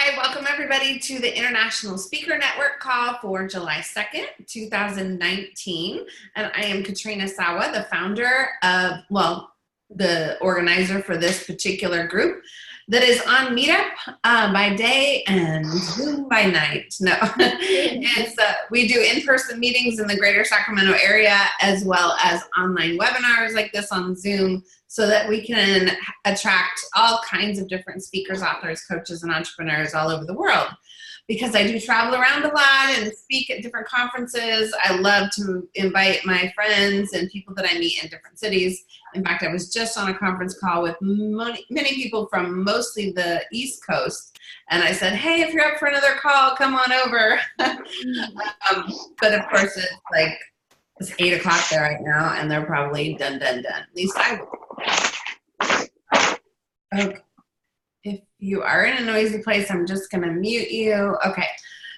Hi, welcome everybody to the International Speaker Network call for July 2nd, 2019. And I am Katrina Sawa, the founder of, the organizer for this particular group that is on Meetup by day and Zoom by night. No, we do in-person meetings in the greater Sacramento area, as well as online webinars like this on Zoom, so that we can attract all kinds of different speakers, authors, coaches, and entrepreneurs all over the world. Because I do travel around a lot and speak at different conferences, I love to invite my friends and people that I meet in different cities. In fact, I was just on a conference call with many people from mostly the East Coast, and I said, hey, if you're up for another call, come on over. But of course, it's 8 o'clock there right now, and they're probably done. At least I will. Okay. If you are in a noisy place, I'm just going to mute you. Okay.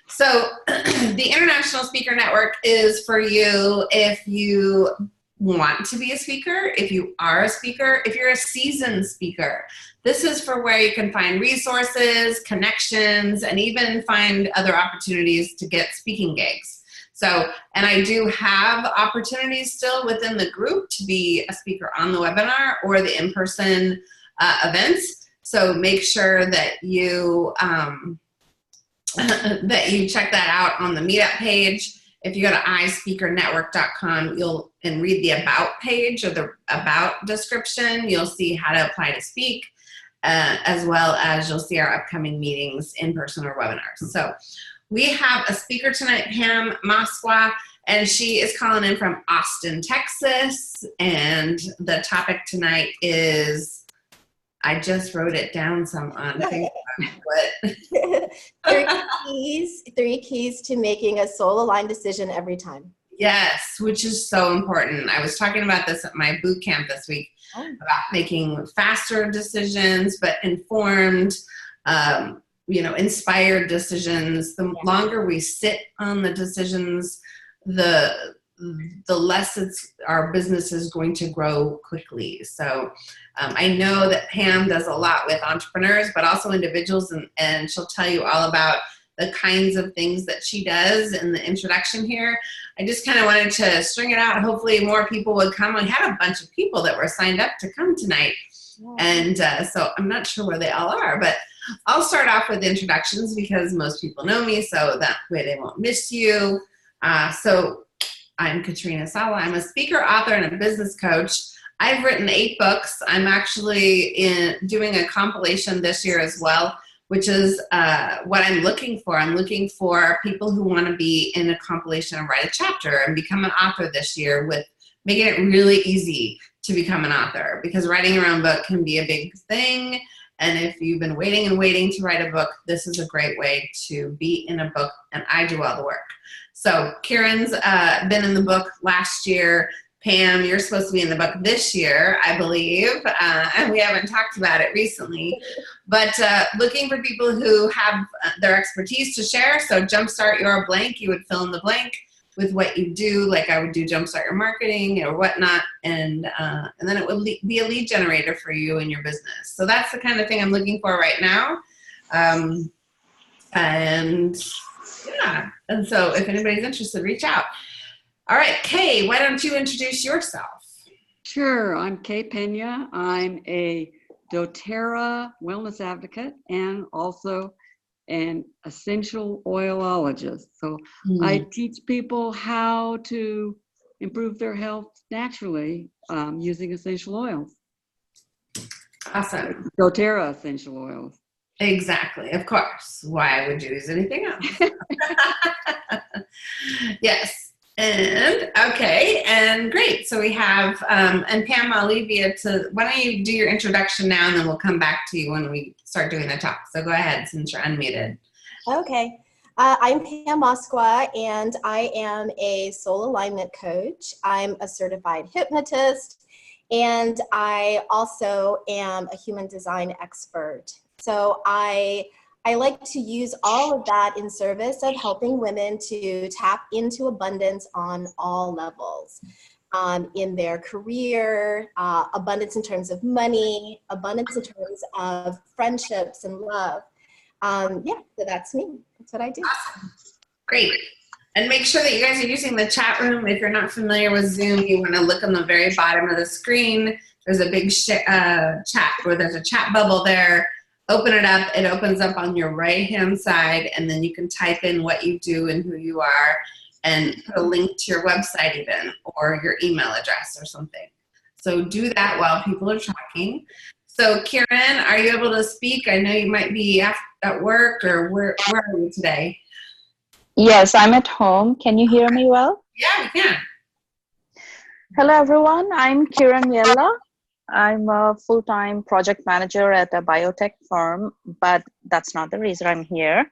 So the International Speaker Network is for you if you want to be a speaker, if you are a speaker, if you're a seasoned speaker. This is for where you can find resources, connections, and even find other opportunities to get speaking gigs. So, and I do have opportunities still within the group to be a speaker on the webinar or the in-person events. So make sure that you check that out on the Meetup page. If you go to ispeakernetwork.com, and read the About page or the About description, you'll see how to apply to speak, as well as you'll see our upcoming meetings, in-person or webinars. So we have a speaker tonight, Pam Moskwa, and she is calling in from Austin, Texas. And the topic tonight is, I just wrote it down some on Facebook. Three keys to making a soul-aligned decision every time. Yes, which is so important. I was talking about this at my boot camp this week about making faster decisions, but informed, inspired decisions. The longer we sit on the decisions, the less our business is going to grow quickly. So I know that Pam does a lot with entrepreneurs, but also individuals, and she'll tell you all about the kinds of things that she does in the introduction here. I just kind of wanted to string it out. Hopefully more people would come. We had a bunch of people that were signed up to come tonight. And so I'm not sure where they all are, but I'll start off with introductions because most people know me, so that way they won't miss you. So I'm Katrina Sawa. I'm a speaker, author, and a business coach. I've written 8 books. I'm actually doing a compilation this year as well, which is what I'm looking for. I'm looking for people who want to be in a compilation and write a chapter and become an author this year, with making it really easy to become an author, because writing your own book can be a big thing. And if you've been waiting and waiting to write a book, this is a great way to be in a book, and I do all the work. So Kieran's been in the book last year. Pam, you're supposed to be in the book this year, I believe, and we haven't talked about it recently. But looking for people who have their expertise to share. So Jumpstart Your Blank, you would fill in the blank with what you do, like I would do Jumpstart Your Marketing or whatnot, and then it would be a lead generator for you and your business. So that's the kind of thing I'm looking for right now. And so if anybody's interested, reach out. All right, Kay, why don't you introduce yourself? Sure, I'm Kay Pena. I'm a doTERRA wellness advocate and also an essential oilologist. So I teach people how to improve their health naturally using essential oils. Awesome. doTERRA essential oils. Exactly, of course. Why would you use anything else? Yes. And okay, and great. So we have, and Pam, I'll leave you to, why don't you do your introduction now, and then we'll come back to you when we start doing the talk. So go ahead, since you're unmuted. Okay. I'm Pam Moskwa, and I am a soul alignment coach. I'm a certified hypnotist, and I also am a human design expert. So I like to use all of that in service of helping women to tap into abundance on all levels. In their career, abundance in terms of money, abundance in terms of friendships and love. Yeah, so that's me. That's what I do. Awesome. Great. And make sure that you guys are using the chat room. If you're not familiar with Zoom, you want to look on the very bottom of the screen. There's a big chat where there's a chat bubble there. Open it up. It opens up on your right-hand side, and then you can type in what you do and who you are and put a link to your website even, or your email address or something. So do that while people are talking. So Kieran, are you able to speak? I know you might be at work, or where are you today? Yes, I'm at home. Can you hear me well? Yeah, we can. Hello, everyone. I'm Kiran Yella. I'm a full-time project manager at a biotech firm, but that's not the reason I'm here.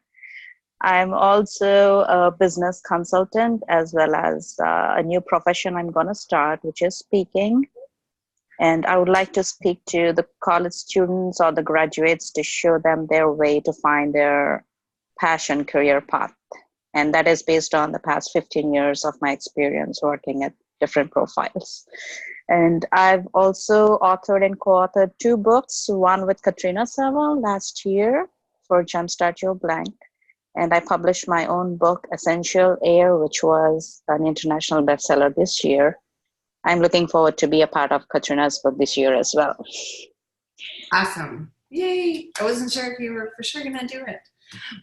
I'm also a business consultant, as well as a new profession I'm going to start, which is speaking. And I would like to speak to the college students or the graduates to show them their way to find their passion career path. And that is based on the past 15 years of my experience working at different profiles. And I've also authored and co-authored 2 books, one with Katrina Sawa last year for Jumpstart Your Blank. And I published my own book, Essential Air, which was an international bestseller this year. I'm looking forward to be a part of Katrina's book this year as well. Awesome. Yay. I wasn't sure if you were for sure going to do it.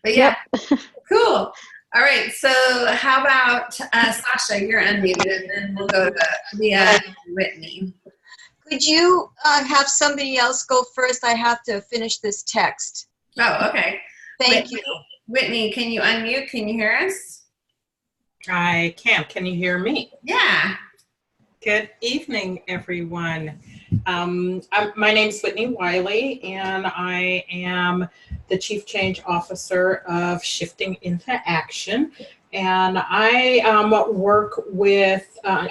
But yeah, yep. Cool. All right, so how about Sasha, you're unmuted, and then we'll go to Leah and Whitney. Could you have somebody else go first? I have to finish this text. Oh, okay. Thank you. Whitney, can you unmute? Can you hear us? I can. Can you hear me? Yeah. Good evening, everyone. My name is Whitney Wiley, and I am the Chief Change Officer of Shifting into Action. And I work with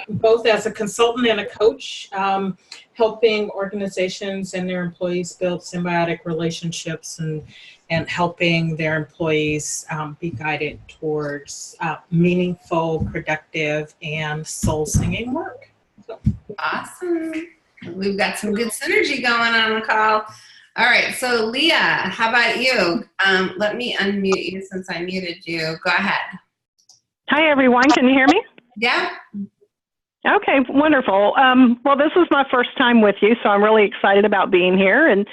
both as a consultant and a coach, helping organizations and their employees build symbiotic relationships and helping their employees be guided towards meaningful, productive, and soul-singing work. So. Awesome. We've got some good synergy going on the call. All right, so Leah, how about you? Let me unmute you since I muted you. Go ahead. Hi, everyone. Can you hear me? Yeah. Okay, wonderful. Well, this is my first time with you, so I'm really excited about being here and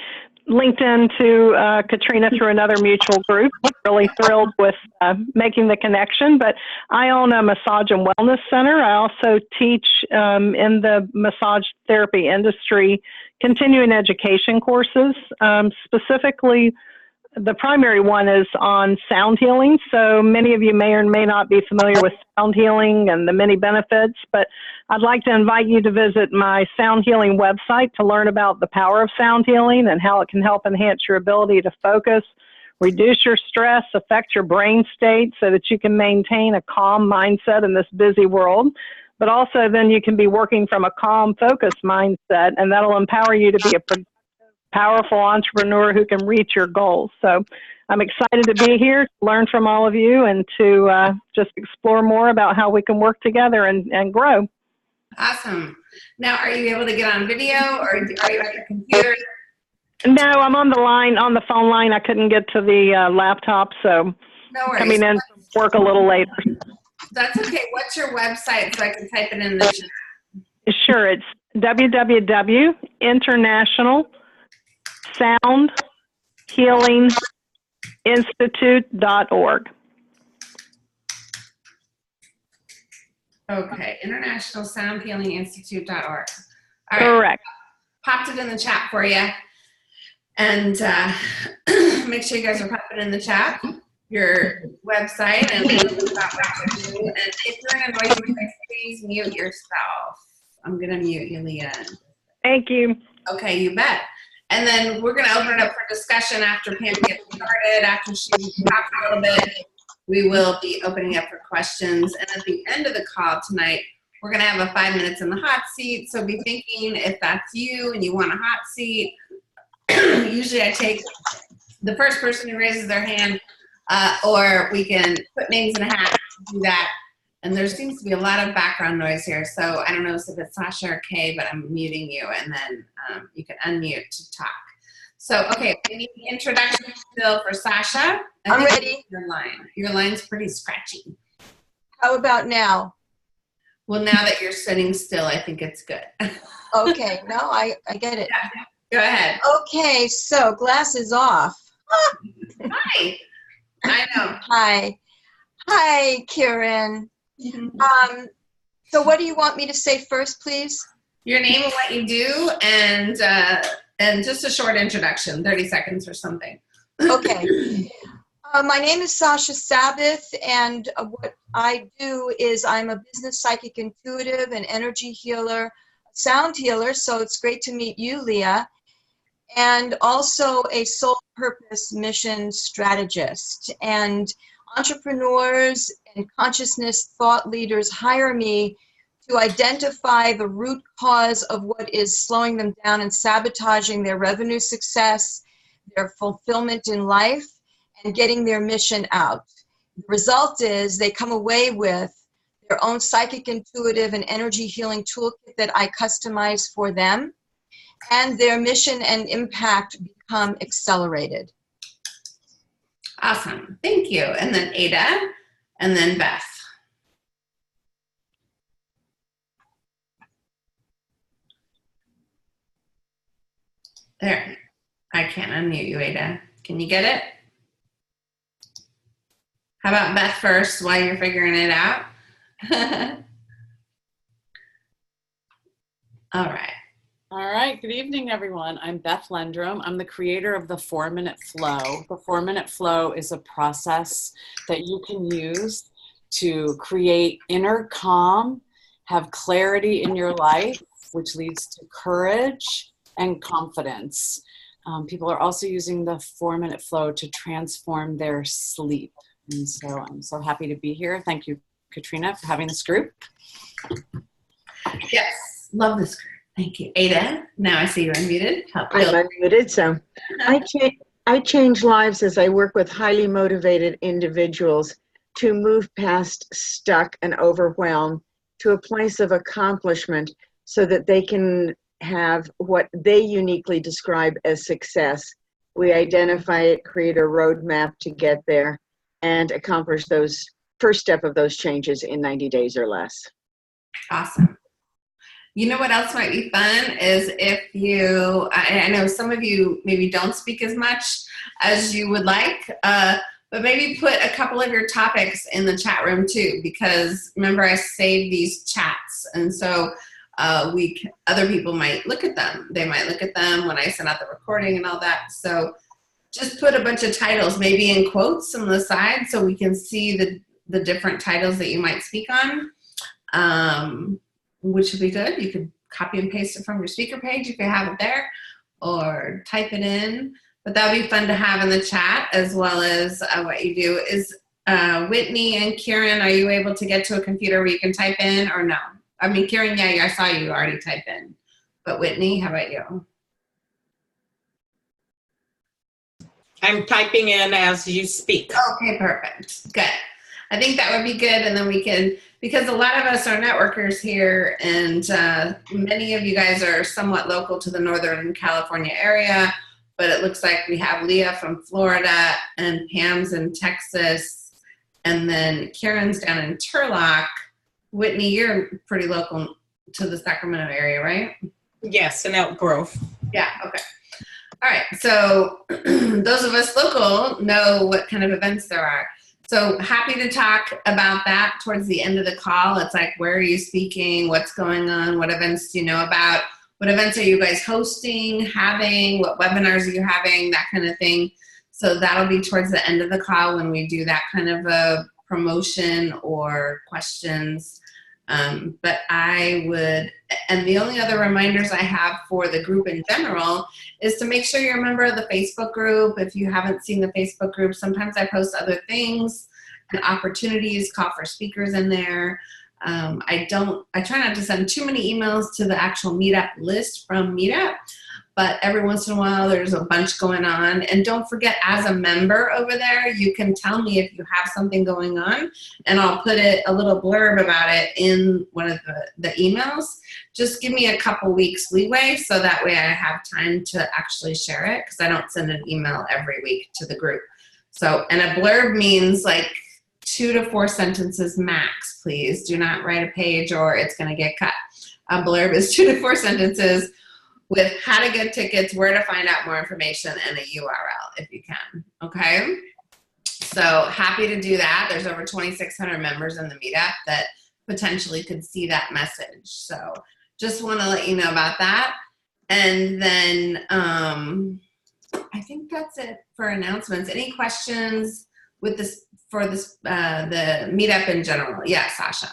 linked into Katrina through another mutual group. Really thrilled with making the connection, but I own a massage and wellness center. I also teach in the massage therapy industry continuing education courses. Specifically, the primary one is on sound healing. So many of you may or may not be familiar with sound healing and the many benefits, but I'd like to invite you to visit my sound healing website to learn about the power of sound healing and how it can help enhance your ability to focus, reduce your stress, affect your brain state so that you can maintain a calm mindset in this busy world. But also then you can be working from a calm, focused mindset, and that'll empower you to be a powerful entrepreneur who can reach your goals. So I'm excited to be here, to learn from all of you, and to just explore more about how we can work together and grow. Awesome. Now, are you able to get on video, or are you at the computer? No, I'm on the line, on the phone line. I couldn't get to the laptop, so no worries. Coming in from work a little later. That's okay. What's your website so I can type it in the chat? Sure, it's www.internationalsoundhealinginstitute.org. Okay, internationalsoundhealinginstitute.org. All right. Correct. Popped it in the chat for you. And make sure you guys are popping in the chat your website and about what to do. And if you're in a noisy place, please mute yourself. I'm going to mute you, Leah. Thank you. Okay, you bet. And then we're going to open it up for discussion after Pam gets started. After she talks a little bit, we will be opening up for questions. And at the end of the call tonight, we're going to have a 5 minutes in the hot seat. So be thinking if that's you and you want a hot seat. Usually I take the first person who raises their hand, or we can put names in a hat to do that. And there seems to be a lot of background noise here. So I don't know if it's Sasha or Kay, but I'm muting you, and then you can unmute to talk. So, okay, we need an introduction still for Sasha. I'm ready. Your line's pretty scratchy. How about now? Well, now that you're sitting still, I think it's good. Okay, no, I get it. Yeah. Go ahead. Okay, so glasses off. Hi. I know. Hi, Kieran. So what do you want me to say first, please? Your name and what you do, and just a short introduction, 30 seconds or something. Okay. My name is Sasha Sabbath, and what I do is I'm a business psychic intuitive, an energy healer, sound healer, so it's great to meet you, Leah, and also a soul purpose mission strategist. And entrepreneurs and consciousness thought leaders hire me to identify the root cause of what is slowing them down and sabotaging their revenue success, their fulfillment in life, and getting their mission out. The result is they come away with their own psychic, intuitive, and energy healing toolkit that I customize for them, and their mission and impact become accelerated. Awesome. Thank you. And then Ada, and then Beth. There. I can't unmute you, Ada. Can you get it? How about Beth first while you're figuring it out? All right. All right, good evening, everyone. I'm Beth Lendrum. I'm the creator of the 4-Minute Flow. The 4-Minute Flow is a process that you can use to create inner calm, have clarity in your life, which leads to courage and confidence. People are also using the 4-Minute Flow to transform their sleep. And so I'm so happy to be here. Thank you, Katrina, for having this group. Yes, love this group. Thank you. Ada, now I see you're unmuted. I'm unmuted, so I change lives as I work with highly motivated individuals to move past stuck and overwhelmed to a place of accomplishment so that they can have what they uniquely describe as success. We identify it, create a roadmap to get there, and accomplish those first step of those changes in 90 days or less. Awesome. You know what else might be fun is if you, I know some of you maybe don't speak as much as you would like, but maybe put a couple of your topics in the chat room too, because remember I saved these chats, and so other people might look at them. They might look at them when I send out the recording and all that. So just put a bunch of titles, maybe in quotes on the side, so we can see the different titles that you might speak on, which would be good. You could copy and paste it from your speaker page if you have it there, or type it in. But that would be fun to have in the chat, as well as what you do is, Whitney and Kieran, are you able to get to a computer where you can type in, or no? I mean, Kieran, yeah, I saw you already type in. But Whitney, how about you? I'm typing in as you speak. Okay, perfect. Good. I think that would be good, and then we can, because a lot of us are networkers here, and many of you guys are somewhat local to the Northern California area, but it looks like we have Leah from Florida, and Pam's in Texas, and then Kieran's down in Turlock. Whitney, you're pretty local to the Sacramento area, right? Yes, in Elk Grove. Yeah, okay. All right, so those of us local know what kind of events there are. So happy to talk about that towards the end of the call. It's like, where are you speaking? What's going on? What events do you know about? What events are you guys hosting, having? What webinars are you having? That kind of thing. So that'll be towards the end of the call when we do that kind of a promotion or questions. But I would, and the only other reminders I have for the group in general is to make sure you're a member of the Facebook group. If you haven't seen the Facebook group, sometimes I post other things and opportunities, call for speakers in there. I try not to send too many emails to the actual meetup list from Meetup, but every once in a while there's a bunch going on. And don't forget, as a member over there, you can tell me if you have something going on, and I'll put a little blurb about it in one of the emails. Just give me a couple weeks leeway so that way I have time to actually share it, because I don't send an email every week to the group. So, and a blurb means like 2 to 4 sentences max, please. Do not write a page or it's going to get cut. A blurb is 2 to 4 sentences with how to get tickets, where to find out more information, and a URL if you can, okay? So happy to do that. There's over 2,600 members in the meetup that potentially could see that message. So just want to let you know about that. And then I think that's it for announcements. Any questions with this for this the meetup in general? Yeah, Sasha.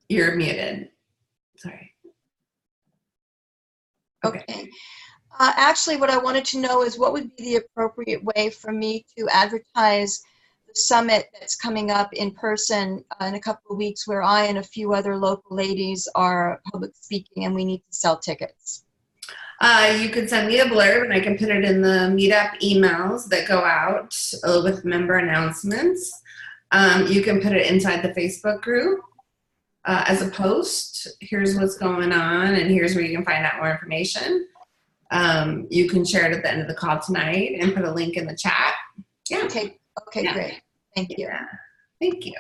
You're muted. Sorry. Okay. Actually, what I wanted to know is what would be the appropriate way for me to advertise the summit that's coming up in person in a couple of weeks, where I and a few other local ladies are public speaking and we need to sell tickets. You can send me a blurb and I can put it in the meetup emails that go out with member announcements. You can put it inside the Facebook group as a post. Here's what's going on and here's where you can find out more information. You can share it at the end of the call tonight and put a link in the chat. Yeah. Okay, yeah. Great. Thank you. Yeah. Thank you.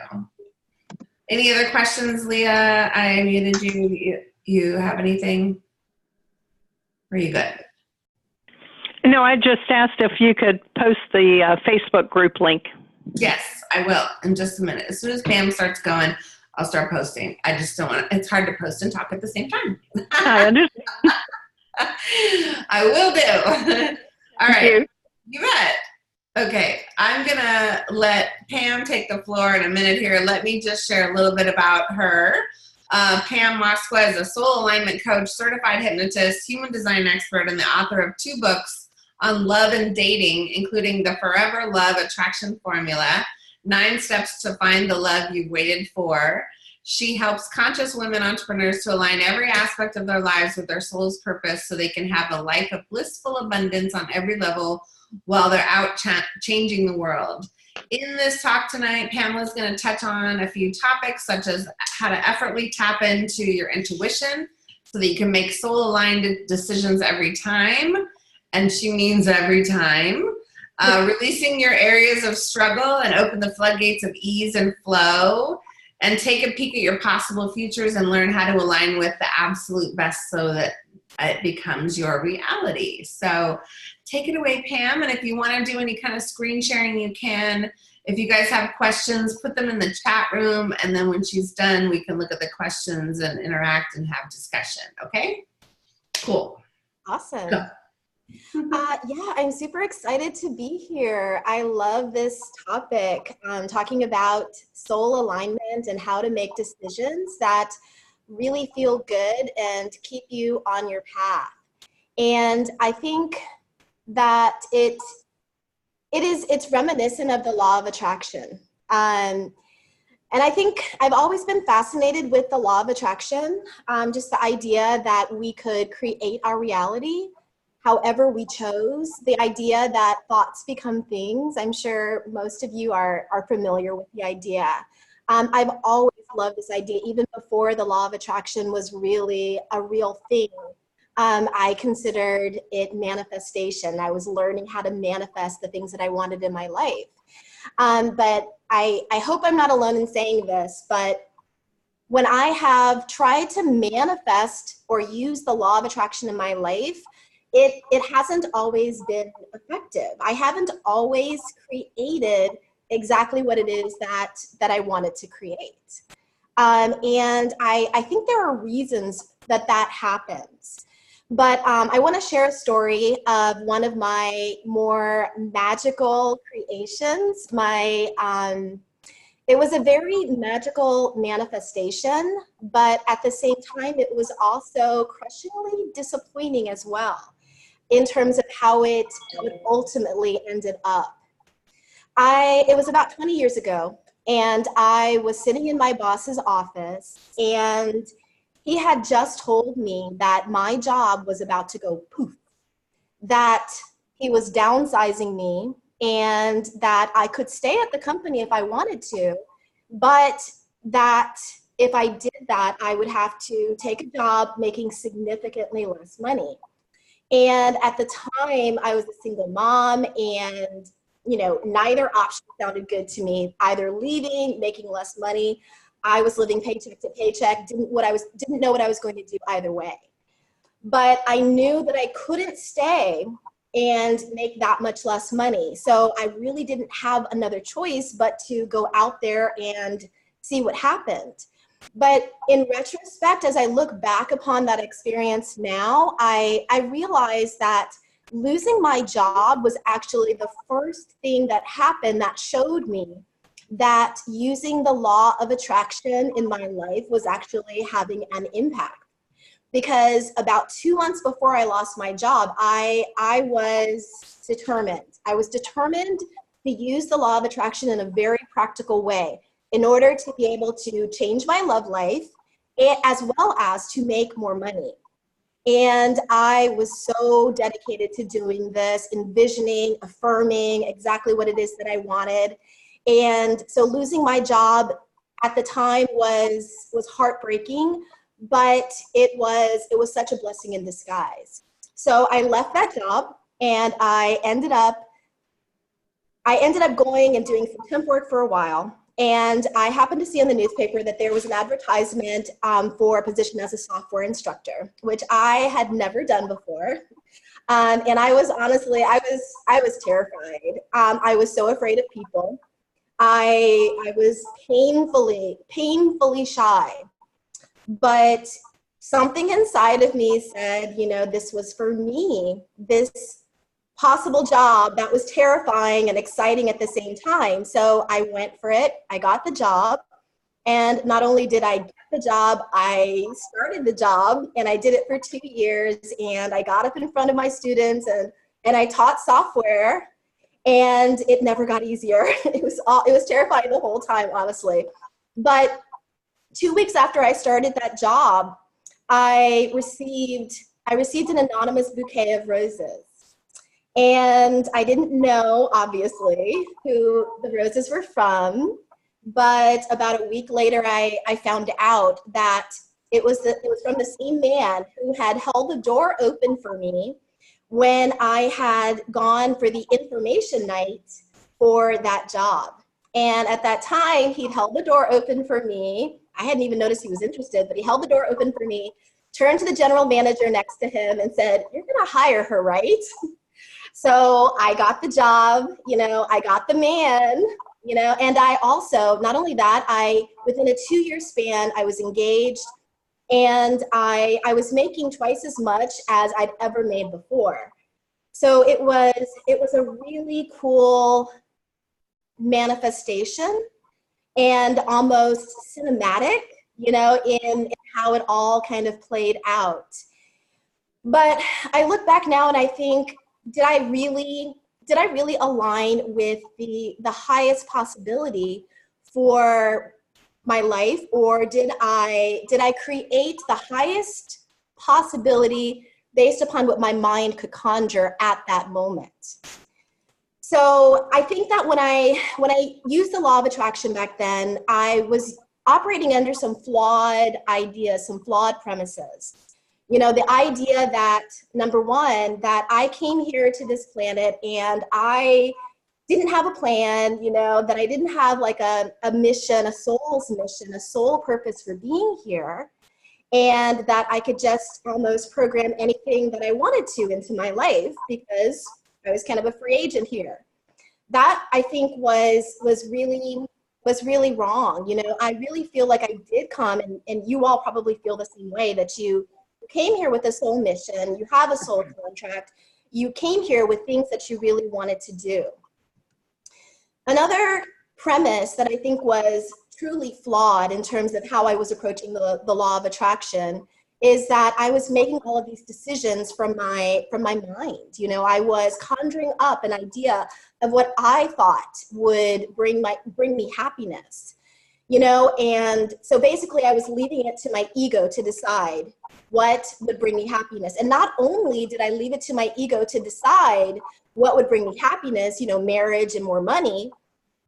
Any other questions, Leah? I muted you. You have anything? Are you good? No, I just asked if you could post the Facebook group link. Yes, I will in just a minute. As soon as Pam starts going, I'll start posting. I just don't want to, it's hard to post and talk at the same time. I understand. I will do. All right. You bet. Okay, I'm going to let Pam take the floor in a minute here. Let me just share a little bit about her. Pam Moskwa is a soul alignment coach, certified hypnotist, human design expert, and the author of 2 books on love and dating, including The Forever Love Attraction Formula, 9 Steps to Find the Love You've Waited For. She helps conscious women entrepreneurs to align every aspect of their lives with their soul's purpose so they can have a life of blissful abundance on every level while they're out changing the world. In this talk tonight, Pamela's going to touch on a few topics such as how to effortlessly tap into your intuition so that you can make soul-aligned decisions every time, and she means every time. Releasing your areas of struggle and open the floodgates of ease and flow, and take a peek at your possible futures and learn how to align with the absolute best so that it becomes your reality. So take it away, Pam. And if you want to do any kind of screen sharing, you can. If you guys have questions, put them in the chat room. And then when she's done, we can look at the questions and interact and have discussion. Okay? Cool. Awesome. Go. Yeah, I'm super excited to be here. I love this topic, talking about soul alignment and how to make decisions that really feel good and keep you on your path. And I think that it's reminiscent of the law of attraction. And I think I've always been fascinated with the law of attraction, just the idea that we could create our reality however we chose, the idea that thoughts become things. I'm sure most of you are familiar with the idea. I've always loved this idea, even before the law of attraction was really a real thing. I considered it manifestation. I was learning how to manifest the things that I wanted in my life. But I hope I'm not alone in saying this, but when I have tried to manifest or use the law of attraction in my life, it hasn't always been effective. I haven't always created exactly what it is that I wanted to create. And I think there are reasons that happens. But I want to share a story of one of my more magical creations. It was a very magical manifestation, but at the same time, it was also crushingly disappointing as well in terms of how it ultimately ended up. It was about 20 years ago, and I was sitting in my boss's office, and he had just told me that my job was about to go poof, that he was downsizing me, and that I could stay at the company if I wanted to, but that if I did that, I would have to take a job making significantly less money. And at the time, I was a single mom, and neither option sounded good to me. Either leaving, making less money. I was living paycheck to paycheck, didn't know what I was going to do either way. But I knew that I couldn't stay and make that much less money. So I really didn't have another choice but to go out there and see what happened. But in retrospect, as I look back upon that experience now, I realized that losing my job was actually the first thing that happened that showed me that using the law of attraction in my life was actually having an impact. Because about 2 months before I lost my job, I was determined. I was determined to use the law of attraction in a very practical way in order to be able to change my love life as well as to make more money. And I was so dedicated to doing this, envisioning, affirming exactly what it is that I wanted. And so losing my job at the time was heartbreaking, but it was such a blessing in disguise. So I left that job, and I ended up going and doing some temp work for a while. And I happened to see in the newspaper that there was an advertisement for a position as a software instructor, which I had never done before. And I was honestly, I was terrified. I was so afraid of people. I was painfully shy. But something inside of me said, this was for me, this possible job that was terrifying and exciting at the same time. So I went for it. I got the job. And not only did I get the job, I started the job, and I did it for 2 years. And I got up in front of my students and I taught software, and it never got easier. It was terrifying the whole time, honestly. But 2 weeks after I started that job, I received an anonymous bouquet of roses. And I didn't know, obviously, who the roses were from. But about a week later, I found out that it was from the same man who had held the door open for me when I had gone for the information night for that job. And at that time, he'd held the door open for me. I hadn't even noticed he was interested, but he held the door open for me, turned to the general manager next to him and said, "You're gonna hire her, right?" So I got the job, I got the man, and I also, not only that, within a 2-year span, I was engaged, and I was making twice as much as I'd ever made before. So it was a really cool manifestation and almost cinematic, in how it all kind of played out. But I look back now and I think, did I really align with the highest possibility for my life, or did I create the highest possibility based upon what my mind could conjure at that moment? So I think that when I used the law of attraction back then, I was operating under some flawed ideas, some flawed premises. The idea that, number one, that I came here to this planet and I didn't have a plan, that I didn't have like a mission, a soul's mission, a soul purpose for being here, and that I could just almost program anything that I wanted to into my life because I was kind of a free agent here. That, I think, was really wrong. I really feel like I did come, and you all probably feel the same way, that you came here with a soul mission, you have a soul contract, you came here with things that you really wanted to do. Another premise that I think was truly flawed in terms of how I was approaching the law of attraction is that I was making all of these decisions from my mind. I was conjuring up an idea of what I thought would bring me happiness. you know, and so basically I was leaving it to my ego to decide what would bring me happiness. And not only did I leave it to my ego to decide what would bring me happiness, you know, marriage and more money,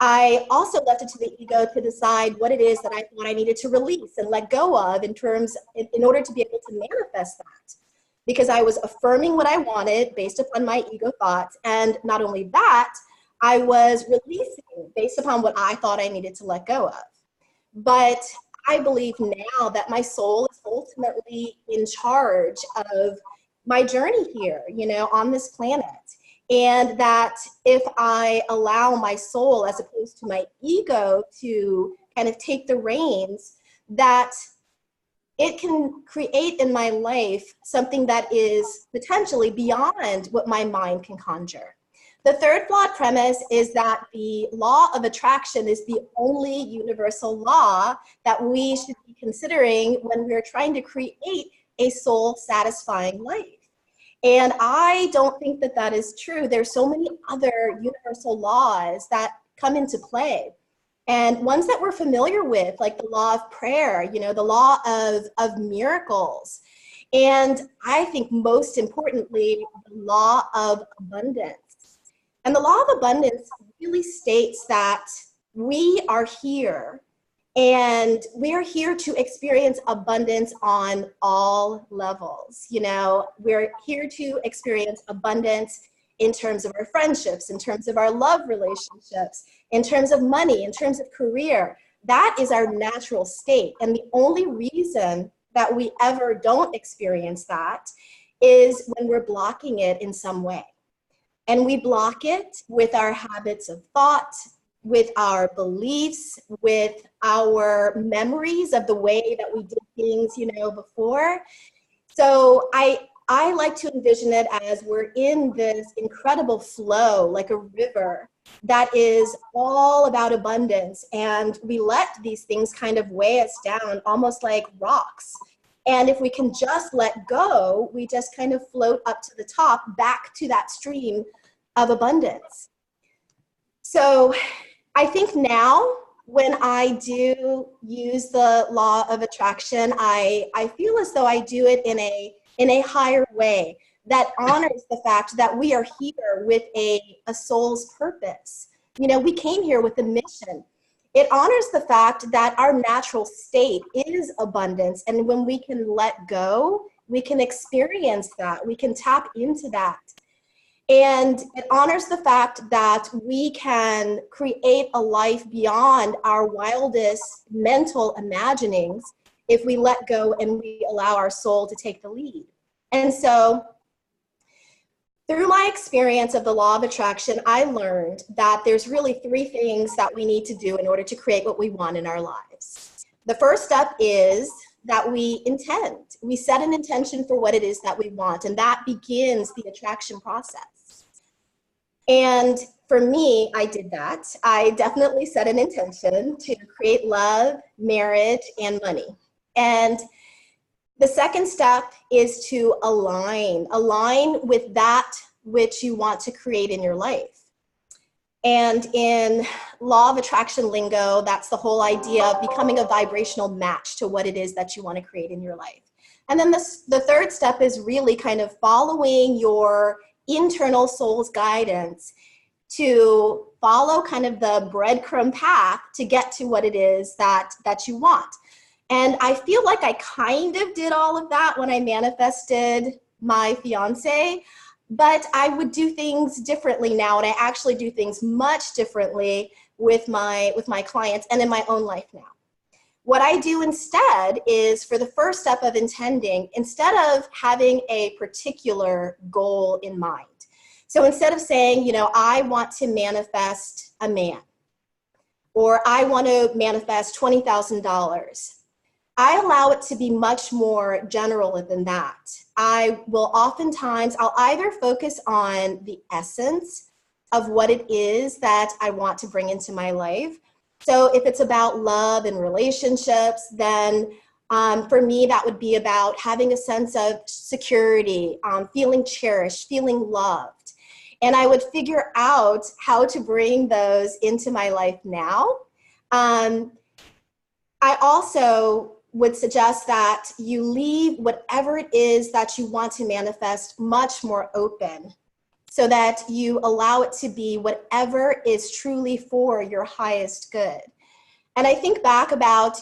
I also left it to the ego to decide what it is that I thought I needed to release and let go of in order to be able to manifest that. Because I was affirming what I wanted based upon my ego thoughts. And not only that, I was releasing based upon what I thought I needed to let go of. But I believe now that my soul is ultimately in charge of my journey here, you know, on this planet. And that if I allow my soul, as opposed to my ego, to kind of take the reins, that it can create in my life something that is potentially beyond what my mind can conjure. The third flawed premise is that the law of attraction is the only universal law that we should be considering when we're trying to create a soul-satisfying life. And I don't think that that is true. There's so many other universal laws that come into play. And ones that we're familiar with, like the law of prayer, you know, the law of miracles. And I think most importantly, the law of abundance. And the law of abundance really states that we are here, and we are here to experience abundance on all levels. You know, we're here to experience abundance in terms of our friendships, in terms of our love relationships, in terms of money, in terms of career. That is our natural state. And the only reason that we ever don't experience that is when we're blocking it in some way. And we block it with our habits of thought, with our beliefs, with our memories of the way that we did things, you know, before. So I like to envision it as we're in this incredible flow, like a river that is all about abundance. And we let these things kind of weigh us down, almost like rocks. And if we can just let go, we just kind of float up to the top, back to that stream of abundance. So I think now when I do use the law of attraction, I feel as though I do it in a higher way that honors the fact that we are here with a soul's purpose. You know, we came here with a mission. It honors the fact that our natural state is abundance. And when we can let go, we can experience that. We can tap into that. And it honors the fact that we can create a life beyond our wildest mental imaginings if we let go and we allow our soul to take the lead. And so through my experience of the law of attraction, I learned that there's really three things that we need to do in order to create what we want in our lives. The first step is that we intend. We set an intention for what it is that we want, and that begins the attraction process. And for me, I did that. I definitely set an intention to create love, marriage, and money. And the second step is to align with that which you want to create in your life. And in law of attraction lingo, that's the whole idea of becoming a vibrational match to what it is that you want to create in your life. And then the third step is really kind of following your internal soul's guidance to follow kind of the breadcrumb path to get to what it is that you want. And I feel like I kind of did all of that when I manifested my fiance, but I would do things differently now, and I actually do things much differently with my clients and in my own life now. What I do instead is, for the first step of intending, instead of having a particular goal in mind. So instead of saying, you know, I want to manifest a man, or I want to manifest $20,000, I allow it to be much more general than that. I will oftentimes, I'll either focus on the essence of what it is that I want to bring into my life. So if it's about love and relationships, then for me, that would be about having a sense of security, feeling cherished, feeling loved. And I would figure out how to bring those into my life now. I also would suggest that you leave whatever it is that you want to manifest much more open, so that you allow it to be whatever is truly for your highest good. And I think back about,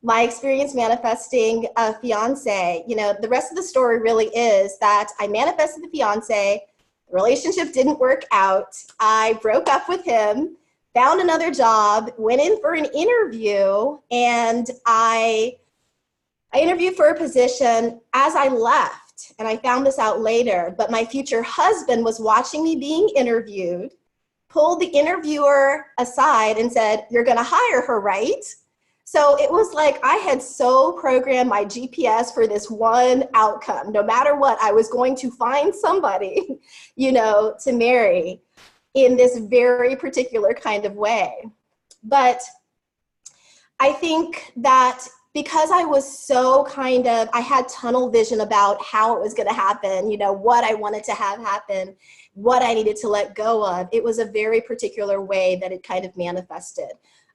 my experience manifesting a fiance. The rest of the story really is that I manifested the fiance, the relationship didn't work out, I broke up with him, found another job, went in for an interview, and I interviewed for a position. As I left, and I found this out later, but my future husband was watching me being interviewed, pulled the interviewer aside and said, "You're going to hire her, right?" So it was like I had so programmed my GPS for this one outcome. No matter what, I was going to find somebody, to marry in this very particular kind of way. But I think that because I was so I had tunnel vision about how it was going to happen, what I wanted to have happen, what I needed to let go of, it was a very particular way that it kind of manifested.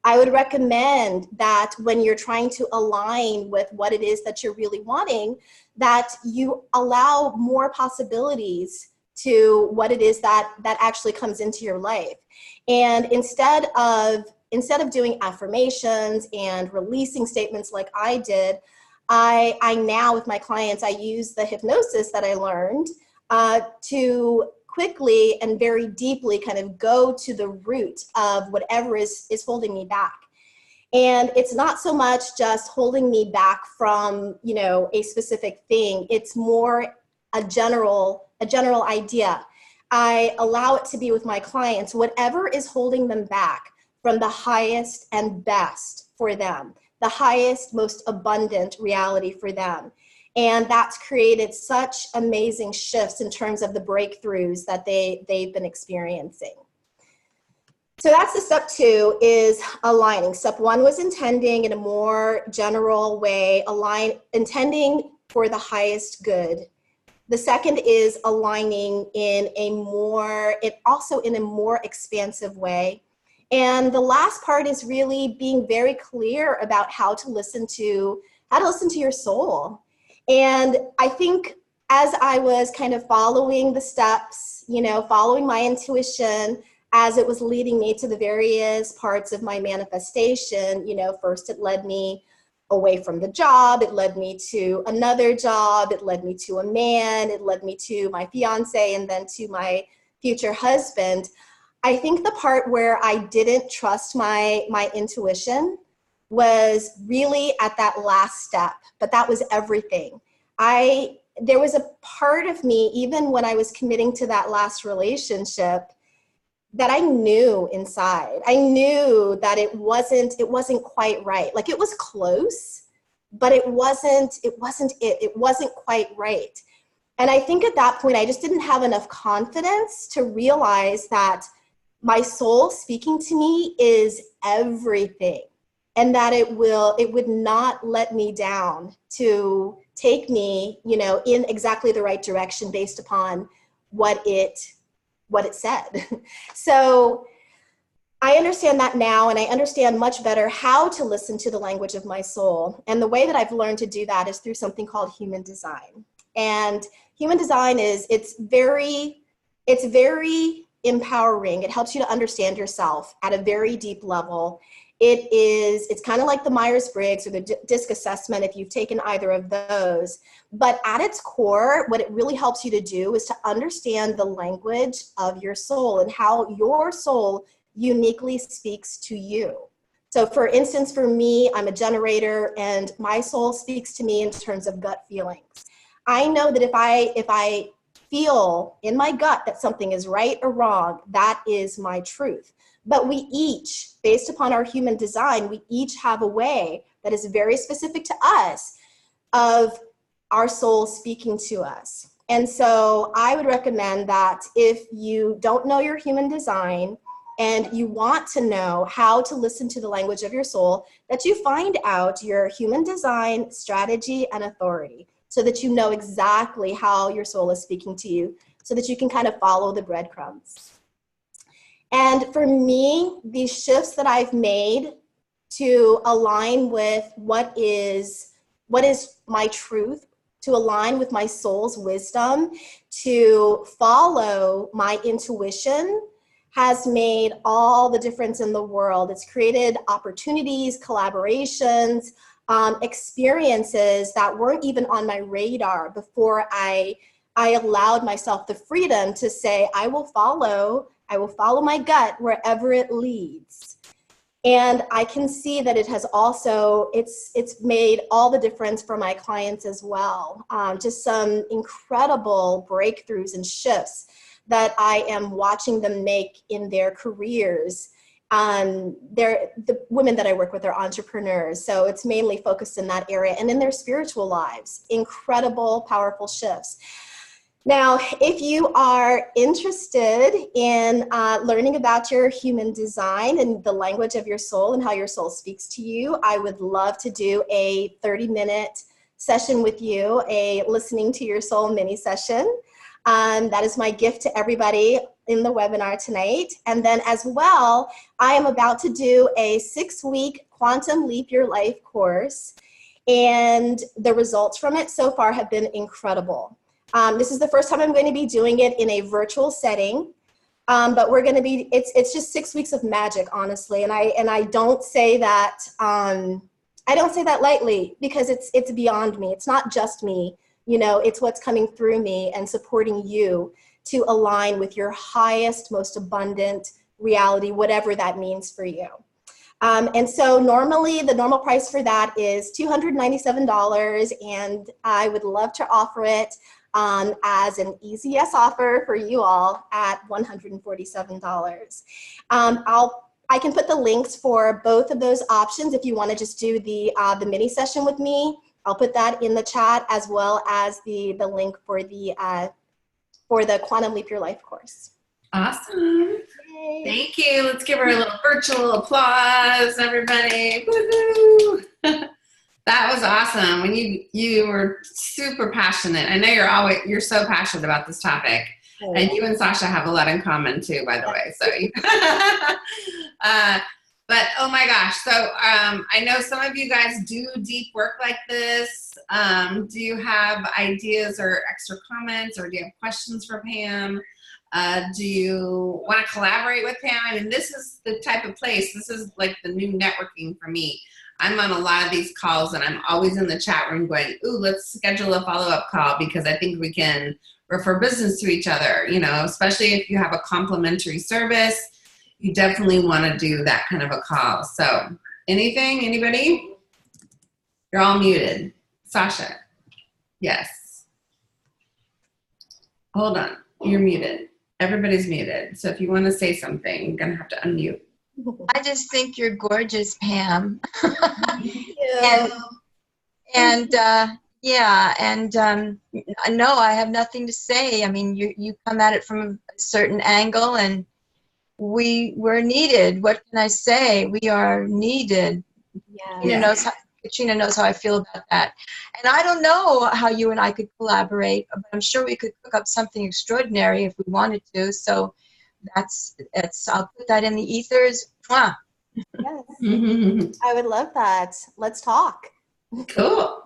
I would recommend that when you're trying to align with what it is that you're really wanting, that you allow more possibilities to what it is that actually comes into your life. And instead of doing affirmations and releasing statements like I did, I now with my clients, I use the hypnosis that I learned to quickly and very deeply kind of go to the root of whatever is holding me back. And it's not so much just holding me back from, a specific thing. It's more a general idea. I allow it to be with my clients, whatever is holding them back from the highest and best for them, the highest, most abundant reality for them. And that's created such amazing shifts in terms of the breakthroughs that they've been experiencing. So that's the step 2, is aligning. Step 1 was intending in a more general way, intending for the highest good. The second is aligning in a more expansive way. And the last part is really being very clear about how to listen to your soul. And I think as I was kind of following the steps, following my intuition as it was leading me to the various parts of my manifestation, first it led me away from the job, it led me to another job, it led me to a man, it led me to my fiance, and then to my future husband. I think the part where I didn't trust my intuition was really at that last step, but that was everything. There was a part of me, even when I was committing to that last relationship, that I knew inside. I knew that it wasn't quite right. Like, it was close, but it wasn't quite right. And I think at that point, I just didn't have enough confidence to realize that my soul speaking to me is everything, and that it would not let me down to take me, in exactly the right direction based upon what it said. So I understand that now, and I understand much better how to listen to the language of my soul. And the way that I've learned to do that is through something called human design. And human design it's very empowering. It helps you to understand yourself at a very deep level. It's kind of like the Myers-Briggs or the DISC assessment if you've taken either of those. But at its core, what it really helps you to do is to understand the language of your soul and how your soul uniquely speaks to you. So for instance, for me, I'm a generator, and my soul speaks to me in terms of gut feelings. I know that if I feel in my gut that something is right or wrong, that is my truth. But we each, based upon our human design, we each have a way that is very specific to us of our soul speaking to us. And so I would recommend that if you don't know your human design and you want to know how to listen to the language of your soul, that you find out your human design strategy and authority, so that you know exactly how your soul is speaking to you, so that you can kind of follow the breadcrumbs. And for me, these shifts that I've made to align with what is my truth, to align with my soul's wisdom, to follow my intuition has made all the difference in the world. It's created opportunities, collaborations, experiences that weren't even on my radar before I allowed myself the freedom to say, I will follow my gut wherever it leads. And I can see that it has also, it's made all the difference for my clients as well. Just some incredible breakthroughs and shifts that I am watching them make in their careers. The women that I work with are entrepreneurs, so it's mainly focused in that area, and in their spiritual lives, incredible, powerful shifts. Now, if you are interested in learning about your human design and the language of your soul and how your soul speaks to you, I would love to do a 30-minute session with you, a listening to your soul mini session. That is my gift to everybody in the webinar tonight. And then as well, I am about to do a 6-week Quantum Leap Your Life course. And the results from it so far have been incredible. This is the first time I'm going to be doing it in a virtual setting. But we're going to be, it's just 6 weeks of magic, honestly. And I don't say that, I don't say that lightly, because it's beyond me. It's not just me. You know, it's what's coming through me and supporting you to align with your highest, most abundant reality, whatever that means for you. And so normally the normal price for that is $297, and I would love to offer it as an easy yes offer for you all at $147. I can put the links for both of those options if you want to just do the mini session with me. I'll put that in the chat, as well as the link for the Quantum Leap Your Life course. Awesome. Yay. Thank you. Let's give her a little virtual applause, everybody. Woohoo! That was awesome. When you were super passionate. I know you're so passionate about this topic. Oh. And you and Sasha have a lot in common too, by the way. So but oh my gosh, so I know some of you guys do deep work like this. Do you have ideas or extra comments, or do you have questions for Pam? Do you want to collaborate with Pam? I mean, this is the type of place, this is like the new networking for me. I'm on a lot of these calls, and I'm always in the chat room going, ooh, let's schedule a follow-up call, because I think we can refer business to each other, you know, especially if you have a complimentary service. You definitely want to do that kind of a call. So anything, anybody? You're all muted. Sasha. Yes. Hold on. You're muted. Everybody's muted. So if you want to say something, you're going to have to unmute. I just think you're gorgeous, Pam. Thank you. No, I have nothing to say. I mean, you come at it from a certain angle, and we're needed. What can I say? We are needed. Yeah. Katrina knows how I feel about that. And I don't know how you and I could collaborate, but I'm sure we could cook up something extraordinary if we wanted to. So I'll put that in the ethers. Mwah. Yes. I would love that. Let's talk. Cool.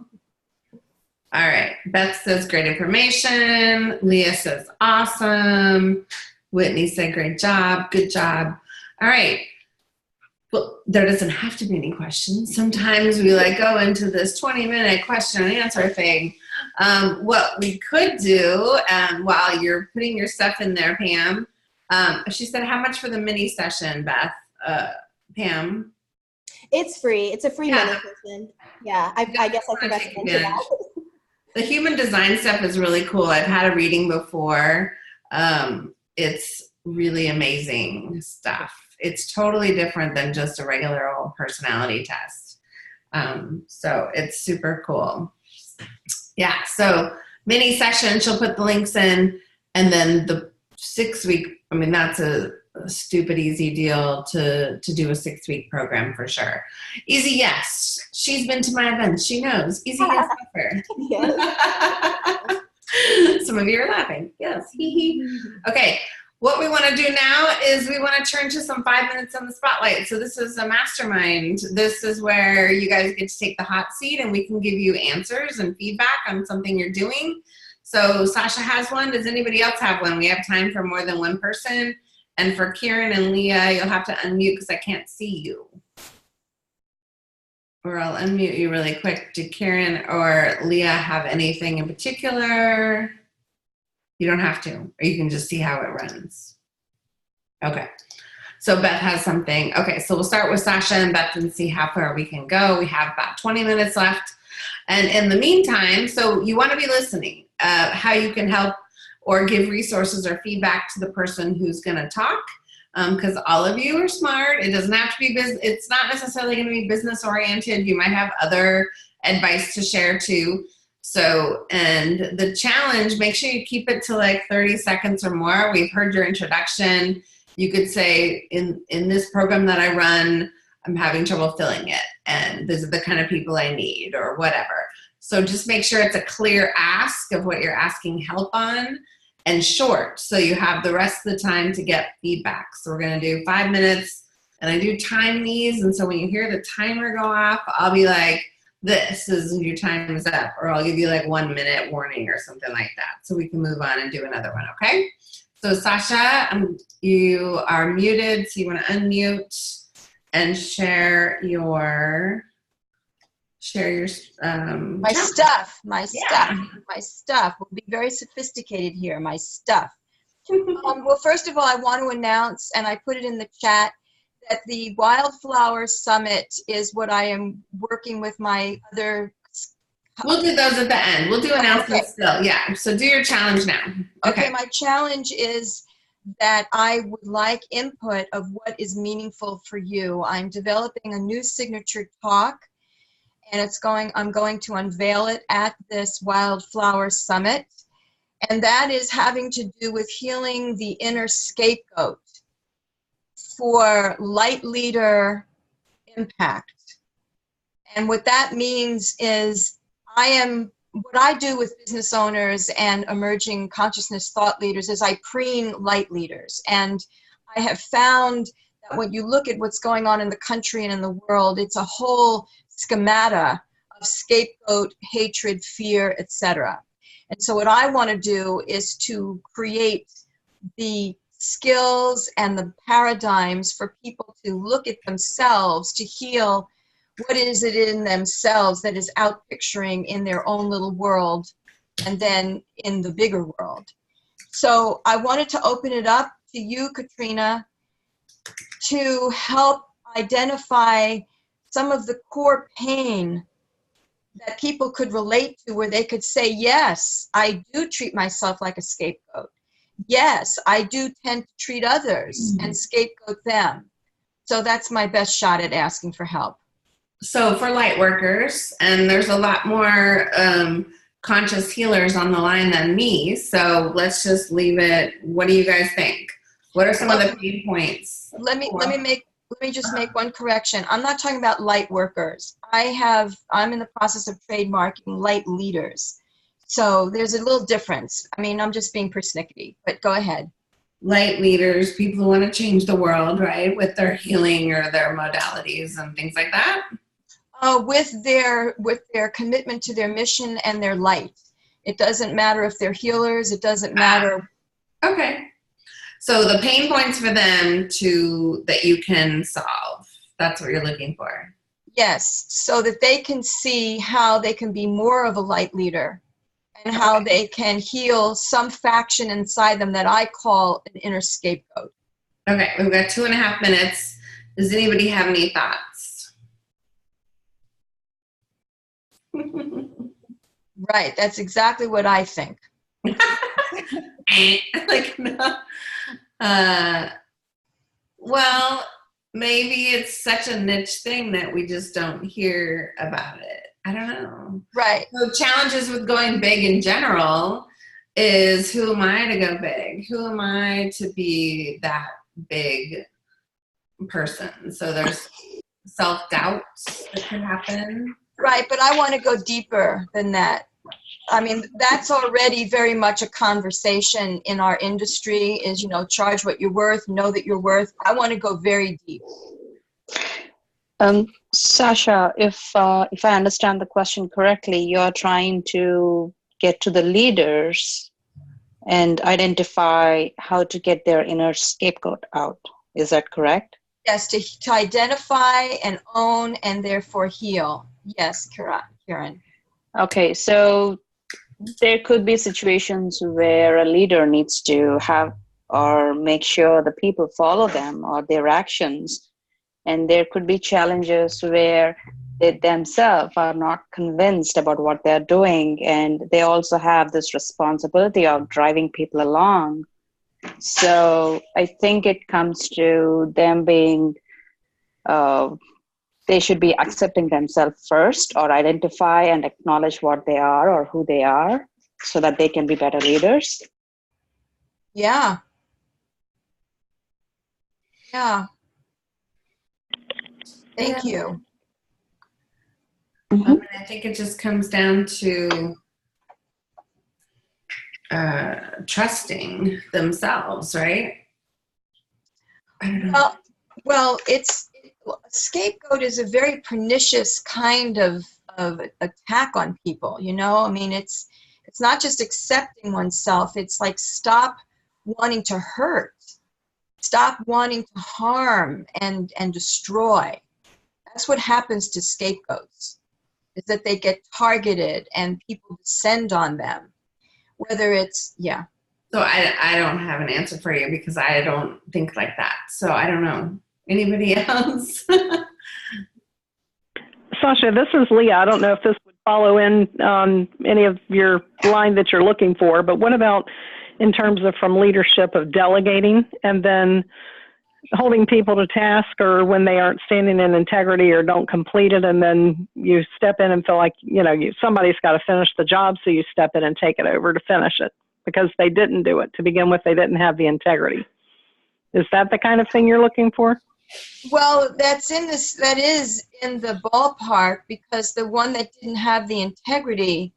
All right. Beth says great information. Leah says awesome. Whitney said great job. Good job. All right. Well, there doesn't have to be any questions. Sometimes we go into this 20-minute question and answer thing. What we could do, while you're putting your stuff in there, Pam, she said, how much for the mini session, Beth? Pam? It's free. It's a free mini session. Yeah, I guess I forgot to mention that. The human design stuff is really cool. I've had a reading before. It's really amazing stuff. It's totally different than just a regular old personality test. So it's super cool. Yeah, so mini session, she'll put the links in, and then the 6-week, I mean, that's a stupid easy deal to do a 6-week program for sure. Easy yes. She's been to my events. She knows. Easy yes offer. Yes. Some of you are laughing. Yes. Okay. what we want to do now is we want to turn to some 5 minutes on the spotlight. So this is a mastermind. This is where you guys get to take the hot seat and we can give you answers and feedback on something you're doing. So Sasha has one. Does anybody else have one? We have time for more than one person. And for Kieran and Leah, you'll have to unmute because I can't see you. Or I'll unmute you really quick. Do Kieran or Leah have anything in particular? You don't have to, or you can just see how it runs. Okay, so Beth has something. Okay, so we'll start with Sasha and Beth and see how far we can go. We have about 20 minutes left. And in the meantime, so you want to be listening, how you can help or give resources or feedback to the person who's going to talk, because all of you are smart. It doesn't have to be business. It's not necessarily going to be business oriented. You might have other advice to share too. So, and the challenge, make sure you keep it to like 30 seconds or more. We've heard your introduction. You could say, in this program that I run, I'm having trouble filling it, and these are the kind of people I need, or whatever. So just make sure it's a clear ask of what you're asking help on, and short, so you have the rest of the time to get feedback. So we're gonna do 5 minutes, and I do time these, and so when you hear the timer go off, I'll be like, this is your time is up, or I'll give you like 1 minute warning or something like that, so we can move on and do another one, okay? So Sasha, you are muted, so you want to unmute and share your my stuff. We'll be very sophisticated here. My stuff. Well, first of all, I want to announce, and I put it in the chat, that the Wildflower Summit is what I am working with my other. We'll do those at the end. We'll do announcements still. Yeah. So do your challenge now. Okay. My challenge is that I would like input of what is meaningful for you. I'm developing a new signature talk, and I'm going to unveil it at this Wildflower Summit. And that is having to do with healing the inner scapegoat for light leader impact. And what that means is what I do with business owners and emerging consciousness thought leaders is I preen light leaders. And I have found that when you look at what's going on in the country and in the world, it's a whole schemata of scapegoat, hatred, fear, etc. And so what I want to do is to create the skills and the paradigms for people to look at themselves, to heal what is it in themselves that is outpicturing in their own little world and then in the bigger world. So I wanted to open it up to you, Katrina, to help identify some of the core pain that people could relate to, where they could say, yes, I do treat myself like a scapegoat. Yes, I do tend to treat others and scapegoat them. So that's my best shot at asking for help. So for light workers, and there's a lot more conscious healers on the line than me, so let's just leave it. What do you guys think? What are some of the pain points? Let me just make one correction. I'm not talking about light workers. I'm in the process of trademarking light leaders. So there's a little difference. I mean, I'm just being persnickety, but go ahead. Light leaders, people who want to change the world, right? With their healing or their modalities and things like that. With their commitment to their mission and their light. It doesn't matter if they're healers. It doesn't matter. Okay. So the pain points for them that you can solve. That's what you're looking for. Yes, so that they can see how they can be more of a light leader and how they can heal some faction inside them that I call an inner scapegoat. Okay, we've got 2.5 minutes. Does anybody have any thoughts? Right, that's exactly what I think. Like, no. Well, maybe it's such a niche thing that we just don't hear about it. I don't know. Right. So challenges with going big in general is, who am I to go big? Who am I to be that big person? So there's self-doubt that can happen. Right, but I want to go deeper than that. I mean, that's already very much a conversation in our industry is, you know, charge what you're worth, know that you're worth. I want to go very deep. Sasha, if I understand the question correctly, you're trying to get to the leaders and identify how to get their inner scapegoat out. Is that correct? Yes, to identify and own and therefore heal. Yes, Karen. Okay, so there could be situations where a leader needs to have or make sure the people follow them or their actions. And there could be challenges where they themselves are not convinced about what they're doing. And they also have this responsibility of driving people along. So I think it comes to them being, they should be accepting themselves first, or identify and acknowledge what they are or who they are so that they can be better leaders. Yeah. Yeah. Thank you. I mean, I think it just comes down to trusting themselves, right? I don't know. Well, scapegoat is a very pernicious kind of attack on people, you know? I mean, it's not just accepting oneself. It's like stop wanting to hurt. Stop wanting to harm and destroy. That's what happens to scapegoats, is that they get targeted and people descend on them. Whether it's, yeah. So I don't have an answer for you because I don't think like that. So I don't know. Anybody else? Sasha, this is Leah. I don't know if this would follow in on any of your line that you're looking for, but what about in terms of from leadership of delegating and then holding people to task, or when they aren't standing in integrity or don't complete it, and then you step in and feel like, you know, somebody's got to finish the job, so you step in and take it over to finish it because they didn't do it to begin with. They didn't have the integrity. Is that the kind of thing you're looking for? Well, that is in the ballpark, because the one that didn't have the integrity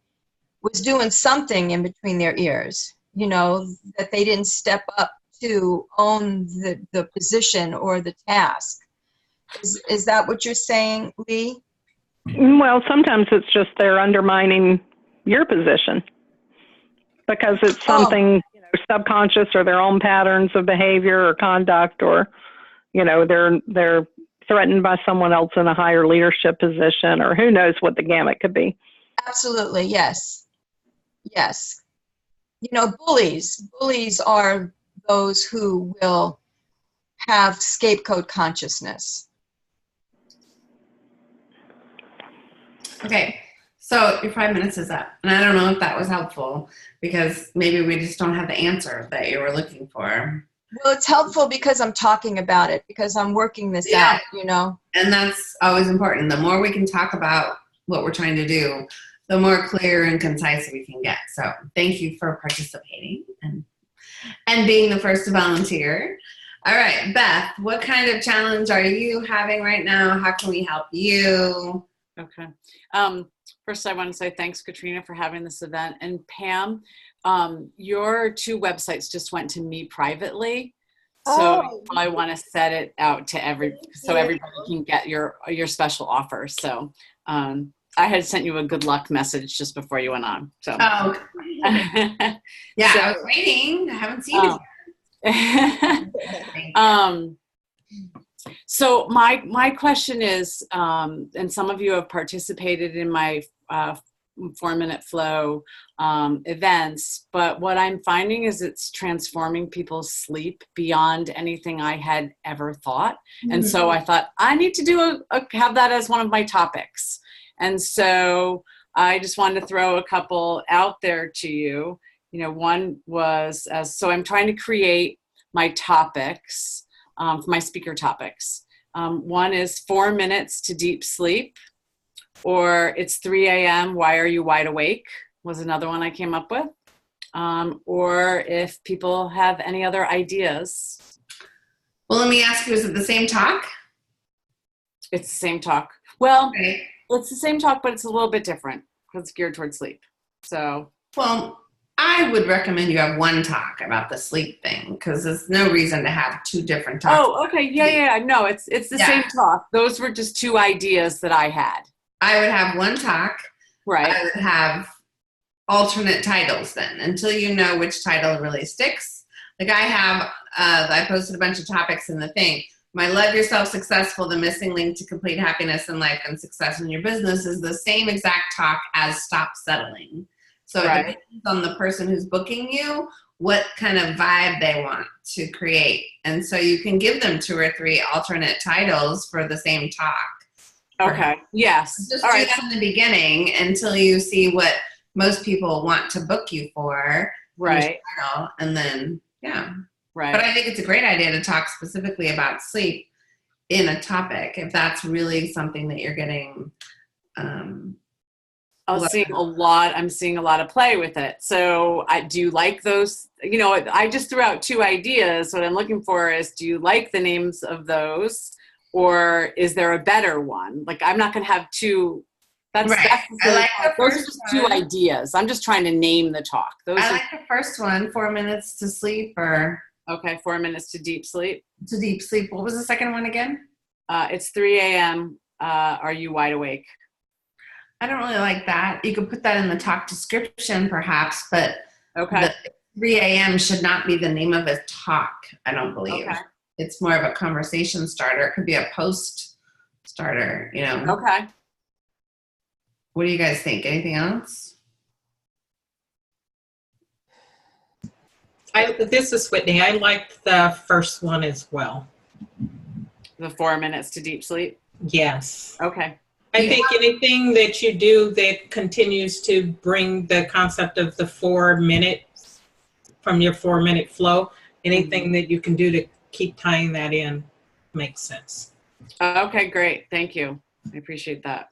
was doing something in between their ears, you know, that they didn't step up to own the position or the task. Is that what you're saying, Lee? Well, sometimes it's just they're undermining your position because it's something subconscious, or their own patterns of behavior or conduct, or, you know, they're threatened by someone else in a higher leadership position, or who knows what the gamut could be. Absolutely, yes. Yes. You know, bullies are those who will have scapegoat consciousness. Okay, so your 5 minutes is up. And I don't know if that was helpful because maybe we just don't have the answer that you were looking for. Well, it's helpful because I'm talking about it, because I'm working this out, you know. And that's always important. The more we can talk about what we're trying to do, the more clear and concise we can get. So thank you for participating and being the first to volunteer. All right, Beth, what kind of challenge are you having right now? How can we help you? Okay. First, I want to say thanks, Katrina, for having this event. And Pam, your 2 websites just went to me privately. So I want to set it out to so everybody can get your special offer. So I had sent you a good luck message just before you went on. So. Oh, yeah, so, I was waiting. I haven't seen it. So my question is, and some of you have participated in my 4-minute flow events, but what I'm finding is it's transforming people's sleep beyond anything I had ever thought. Mm-hmm. And so I thought I need to have that as one of my topics. And so I just wanted to throw a couple out there to you. You know, one was, so I'm trying to create my topics, my speaker topics. One is 4 minutes to deep sleep, or it's 3 a.m., why are you wide awake, was another one I came up with. Or if people have any other ideas. Well, let me ask you, is it the same talk? It's the same talk. Well, okay. It's the same talk, but it's a little bit different because it's geared towards sleep. So, Well, I would recommend you have one talk about the sleep thing because there's no reason to have two different talks. oh, okay. Yeah. No, it's the same talk. Those were just two ideas that I had. I would have one talk. Right. I would have alternate titles then until you know which title really sticks. Like I posted a bunch of topics in the thing. My Love Yourself Successful, the missing link to complete happiness in life and success in your business is the same exact talk as Stop Settling. So it depends on the person who's booking you, what kind of vibe they want to create. And so you can give them 2 or 3 alternate titles for the same talk. Okay. Yes. Just do that in the beginning until you see what most people want to book you for. Right. And then, yeah. Right. But I think it's a great idea to talk specifically about sleep in a topic if that's really something that you're getting. I'm seeing a lot of play with it. So do you like those? You know, I just threw out 2 ideas. What I'm looking for is, do you like the names of those, or is there a better one? Like, I'm not going to have 2. That's those are just 2 ideas. I'm just trying to name the talk. I like the first one, 4 minutes to sleep, or. Okay, 4 minutes to deep sleep. To deep sleep. What was the second one again? It's 3 a.m. Are you wide awake? I don't really like that. You could put that in the talk description perhaps, but the 3 a.m. should not be the name of a talk, I don't believe. Okay. It's more of a conversation starter. It could be a post starter, you know. Okay. What do you guys think? Anything else? This is Whitney. I liked the first one as well. The 4 minutes to deep sleep? Yes. Okay. I think anything that you do that continues to bring the concept of the 4 minutes from your 4 minute flow, anything that you can do to keep tying that in makes sense. Okay, great. Thank you. I appreciate that.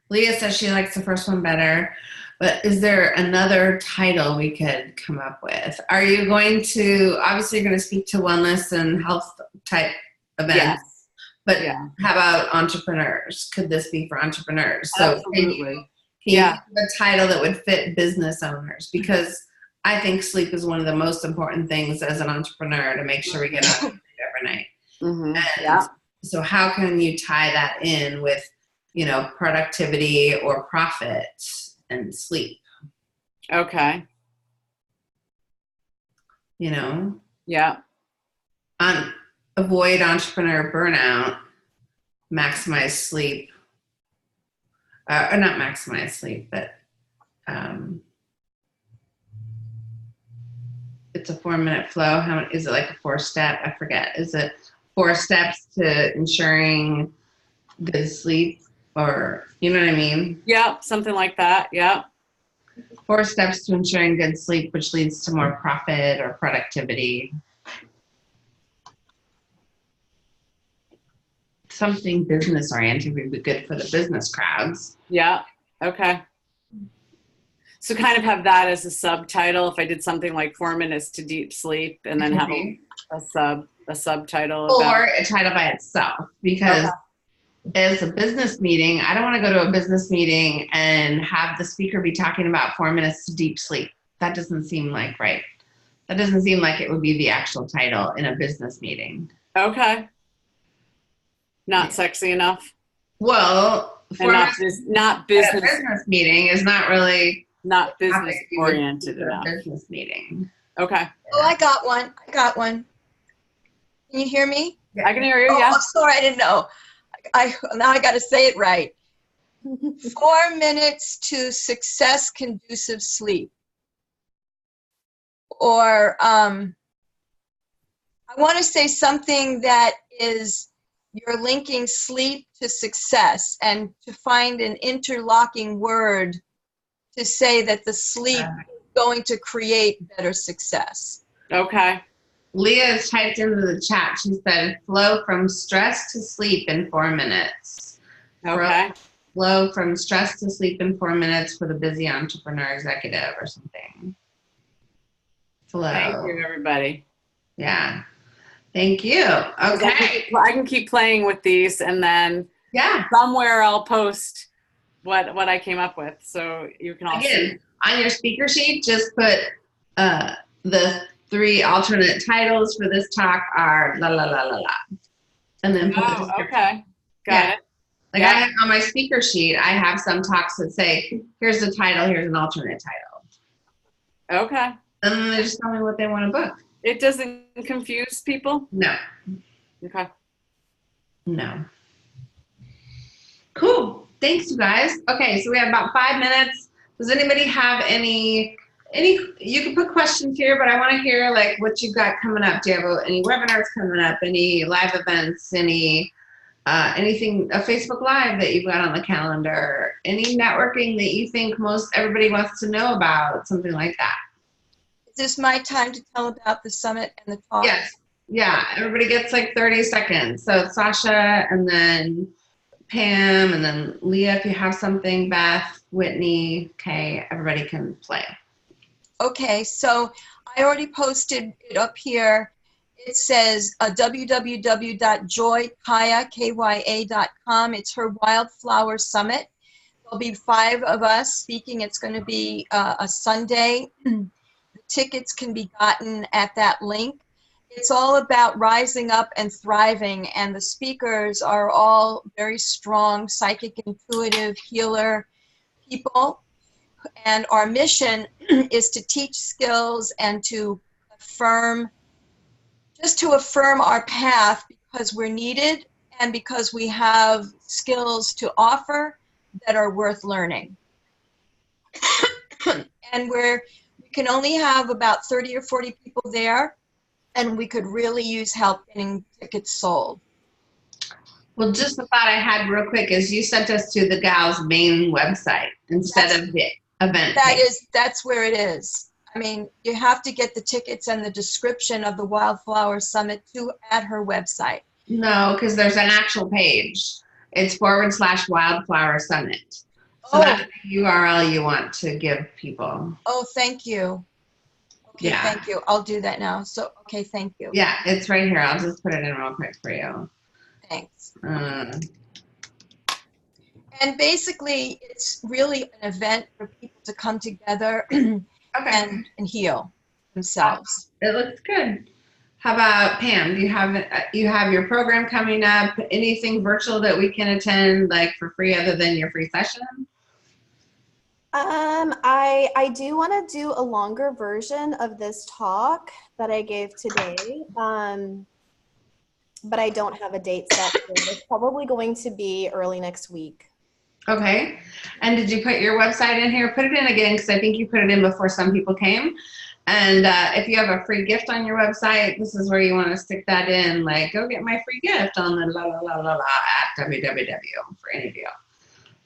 Leah says she likes the first one better, but is there another title we could come up with? Are you going to, obviously you're going to speak to wellness and health type events, yes. But how about entrepreneurs? Could this be for entrepreneurs? So absolutely. Can you have a title that would fit business owners? Because I think sleep is one of the most important things as an entrepreneur to make sure we get up every night. Mm-hmm. And so how can you tie that in with, you know, productivity or profit and sleep? Okay. You know? Yeah. Avoid entrepreneur burnout, maximize sleep. Or not maximize sleep, but it's a 4 minute flow. How is it, like a 4-step? I forget. Is it 4 steps to ensuring good sleep, or you know what I mean? Yeah, something like that. Yeah. 4 steps to ensuring good sleep, which leads to more profit or productivity. Something business oriented would be good for the business crowds. Yeah. Okay. So kind of have that as a subtitle. If I did something like 4 minutes to deep sleep, and then have a subtitle, or a title by itself. Because as a business meeting, I don't want to go to a business meeting and have the speaker be talking about 4 minutes to deep sleep. That doesn't seem like right. That doesn't seem like it would be the actual title in a business meeting. Okay. Not sexy enough. Well, not business. A business meeting is not really not business oriented enough. Business meeting. Okay. Oh, I got one. Can you hear me? Yeah. I can hear you. Oh, yeah. I'm sorry, I didn't know. Now I got to say it right. 4 minutes to success conducive sleep. Or I want to say something that is, you're linking sleep to success, and to find an interlocking word to say that the sleep is going to create better success. Okay. Leah has typed into the chat. She said, flow from stress to sleep in 4 minutes. Okay. Flow from stress to sleep in 4 minutes for the busy entrepreneur executive or something. Flow. Thank you, everybody. Yeah. Thank you. Okay. I can keep playing with these, and then somewhere I'll post what I came up with. So you can all see. Again, on your speaker sheet, just put the 3 alternate titles for this talk are la la la la la, and then put the description. Okay, got it. Like I have on my speaker sheet, I have some talks that say, here's the title, here's an alternate title. Okay. And then they just tell me what they want to book. It doesn't confuse people? No. Okay. No. Cool. Thanks, you guys. Okay, so we have about 5 minutes. Does anybody have any, you can put questions here, but I want to hear like what you've got coming up. Do you have any webinars coming up, any live events, anything, a Facebook Live that you've got on the calendar, any networking that you think everybody wants to know about, something like that? Is this my time to tell about the summit and the talk? Yes. Yeah, everybody gets like 30 seconds. So Sasha, and then Pam, and then Leah, if you have something, Beth, Whitney, Kay, everybody can play. Okay, so I already posted it up here. It says www.joykaya.com. It's her Wildflower Summit. There'll be 5 of us speaking. It's going to be a Sunday. The tickets can be gotten at that link. It's all about rising up and thriving, and the speakers are all very strong, psychic, intuitive, healer people. And our mission is to teach skills and to affirm our path, because we're needed and because we have skills to offer that are worth learning. And we can only have about 30 or 40 people there, and we could really use help getting tickets sold. Well, just the thought I had real quick is you sent us to the gal's main website instead of the event page. That's where it is. I mean, you have to get the tickets and the description of the Wildflower Summit at her website. No, because there's an actual page. It's /Wildflower Summit. So that's the URL you want to give people. Oh, thank you. Okay, Yeah. Thank you. I'll do that now. So, okay, thank you. Yeah, it's right here. I'll just put it in real quick for you. Thanks. And basically, it's really an event for people to come together and heal themselves. It looks good. How about Pam? Do you have your program coming up? Anything virtual that we can attend, like for free, other than your free session? I do want to do a longer version of this talk that I gave today, but I don't have a date set. It's probably going to be early next week. Okay. And did you put your website in here? Put it in again, because I think you put it in before some people came. And if you have a free gift on your website, this is where you want to stick that in, like, go get my free gift on the la la la la la at www for any of you.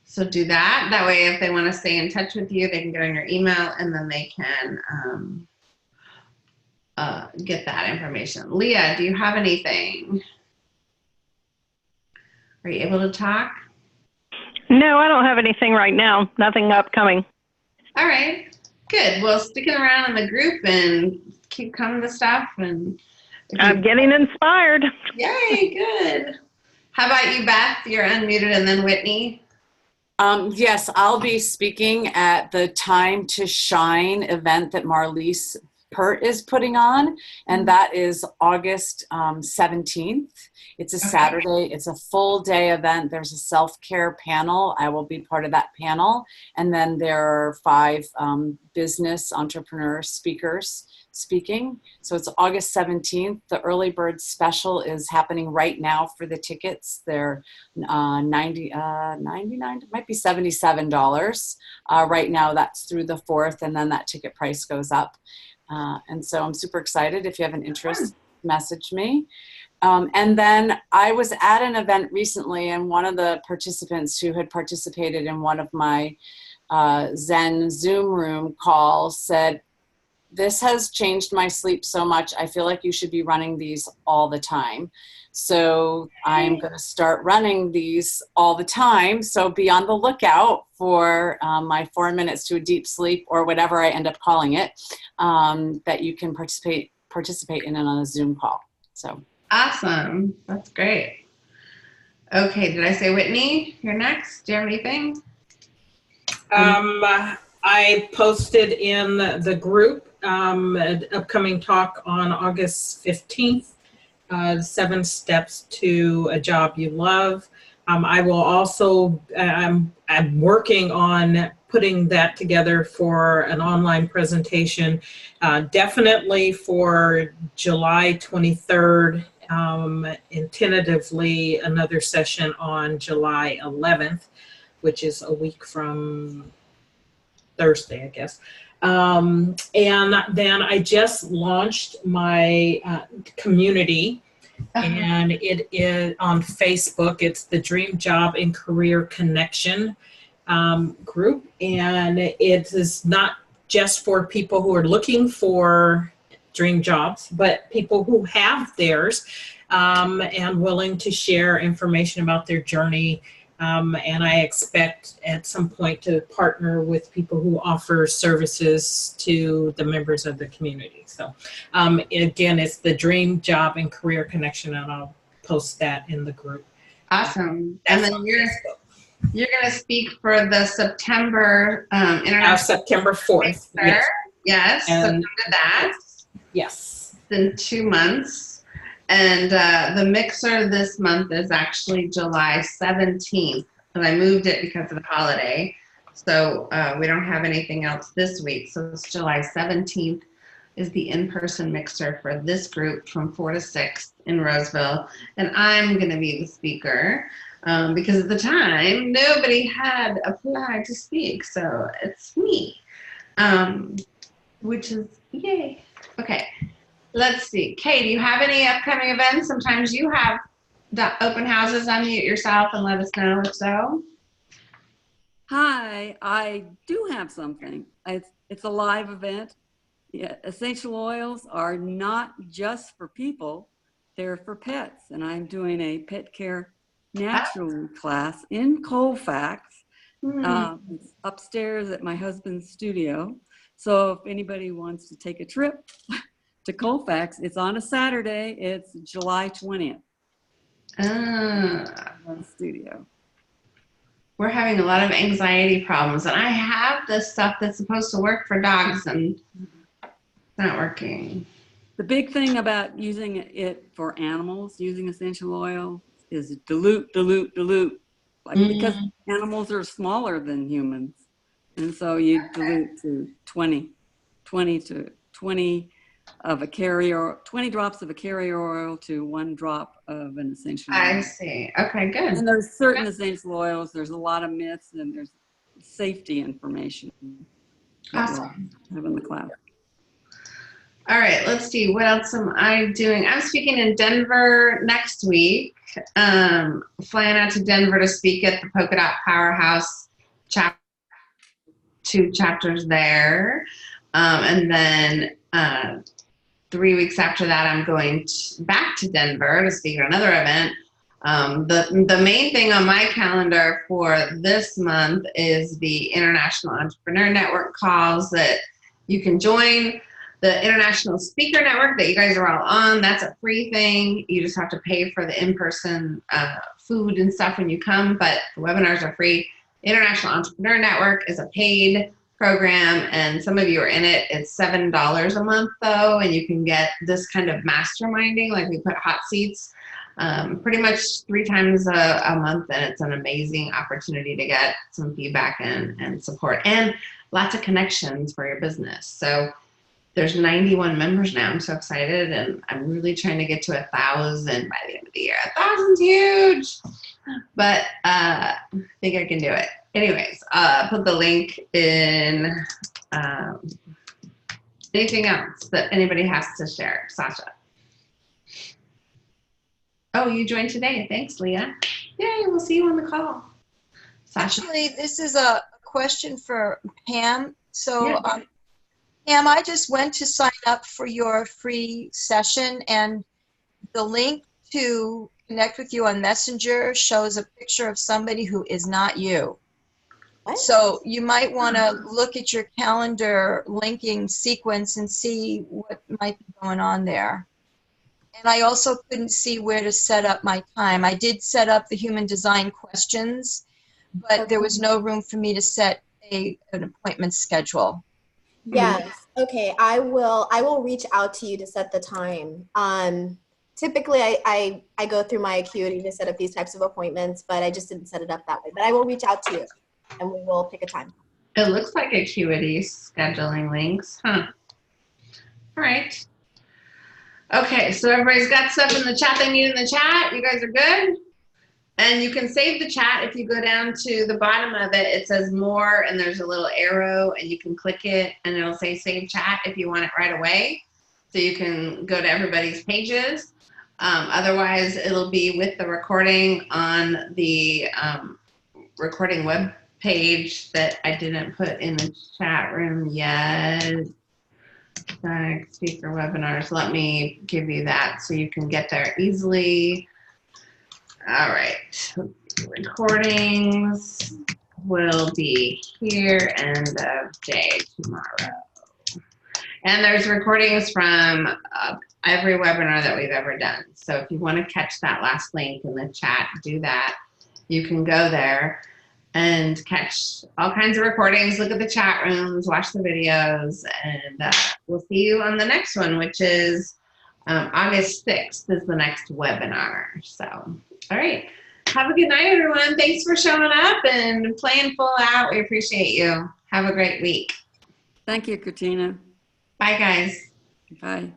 So do that. That way, if they want to stay in touch with you, they can get on your email, and then they can get that information. Leah, do you have anything? Are you able to talk? No, I don't have anything right now. Nothing upcoming. All right. Good. Well, sticking around in the group and keep coming to stuff. And I'm getting inspired. Yay, good. How about you, Beth? You're unmuted, and then Whitney. Yes, I'll be speaking at the Time to Shine event that Marlise Pert is putting on, and that is August 17th. It's a Saturday. It's a full day event. There's a self-care panel. I will be part of that panel. And then there are 5 business entrepreneur speakers speaking. So it's August 17th. The early bird special is happening right now for the tickets. They're $99, it might be $77 right now. That's through the 4th, and then that ticket price goes up. And so I'm super excited. If you have an interest, message me. And then I was at an event recently, and one of the participants who had participated in one of my Zen Zoom room calls said, "This has changed my sleep so much. I feel like you should be running these all the time." So I'm going to start running these all the time. So be on the lookout for my 4 minutes to a deep sleep, or whatever I end up calling it, that you can participate in on a Zoom call. So awesome. That's great. Okay. Did I say Whitney? You're next. Do you have anything? I posted in the group an upcoming talk on August 15th, 7 Steps to a Job You Love. I will also, I'm working on putting that together for an online presentation, definitely for July 23rd, and tentatively another session on July 11th, which is a week from Thursday, I guess. And then I just launched my community, and it is on Facebook. It's the Dream Job and Career Connection group, and it is not just for people who are looking for dream jobs, but people who have theirs and willing to share information about their journey. And I expect at some point to partner with people who offer services to the members of the community. So again, it's the Dream Job and Career Connection, and I'll post that in the group. Awesome. That's And then on you're Facebook. You're going to speak for the September International September 4th. Yes. Yes. So And come to that. yes. In 2 months. And the mixer this month is actually July 17th. And I moved it because of the holiday. So we don't have anything else this week. So it's July 17th is the in-person mixer for this group from 4 to 6 in Roseville. And I'm going to be the speaker. Because at the time, nobody had applied to speak, so it's me, which is yay. Okay, let's see. Kay, do you have any upcoming events? Sometimes you have the open houses. Unmute yourself and let us know if so. Hi, I do have something. It's a live event. Yeah, essential oils are not just for people, they're for pets. And I'm doing a pet care natural class in Colfax. It's upstairs at my husband's studio. So if anybody wants to take a trip to Colfax, it's on a Saturday. It's July 20th. Studio. We're having a lot of anxiety problems, and I have this stuff that's supposed to work for dogs, and it's not working. The big thing about using it for animals, using essential oil, is dilute. Like, because animals are smaller than humans. And so you dilute to 20 of a carrier, 20 drops of a carrier oil to 1 drop of an essential oil. I see. Okay, good. And there's certain essential oils, there's a lot of myths, and there's safety information. Awesome. Have in the class. All right, let's see. What else am I doing? I'm speaking in Denver next week. Flying out to Denver to speak at the Polka Dot Powerhouse 2 chapters there. And then 3 weeks after that, I'm going back to Denver to speak at another event. The main thing on my calendar for this month is the International Entrepreneur Network calls that you can join. The International Speaker Network that you guys are all on, that's a free thing. You just have to pay for the in-person food and stuff when you come, but the webinars are free. International Entrepreneur Network is a paid program, and some of you are in it. It's $7 a month, though, and you can get this kind of masterminding, like we put hot seats, pretty much 3 times a month, and it's an amazing opportunity to get some feedback and support, and lots of connections for your business. So there's 91 members now. I'm so excited, and I'm really trying to get to 1,000 by the end of the year. 1,000's huge, but I think I can do it. Anyways, put the link in. Anything else that anybody has to share? Sasha. Oh, you joined today. Thanks, Leah. Yay, we'll see you on the call. Sasha. Actually, this is a question for Pam. So, Yeah. Pam, I just went to sign up for your free session, and the link to connect with you on Messenger shows a picture of somebody who is not you. What? So you might want to look at your calendar linking sequence and see what might be going on there. And I also couldn't see where to set up my time. I did set up the human design questions, but there was no room for me to set an appointment schedule. Yes. Okay. I will reach out to you to set the time. Typically I go through my Acuity to set up these types of appointments, but I just didn't set it up that way. But I will reach out to you and we will pick a time. It looks like Acuity scheduling links, huh? All right. Okay, so everybody's got stuff in the chat they need in the chat. You guys are good? And you can save the chat if you go down to the bottom of it. It says more, and there's a little arrow, and you can click it, and it'll say save chat if you want it right away. So you can go to everybody's pages. Otherwise, it'll be with the recording on the recording web page that I didn't put in the chat room yet. Speaker webinars. Let me give you that so you can get there easily. All right. Recordings will be here end of day tomorrow. And there's recordings from every webinar that we've ever done. So if you want to catch that last link in the chat, do that. You can go there and catch all kinds of recordings, look at the chat rooms, watch the videos, and we'll see you on the next one, which is August 6th is the next webinar. So, all right. Have a good night, everyone. Thanks for showing up and playing full out. We appreciate you. Have a great week. Thank you, Katrina. Bye, guys. Bye.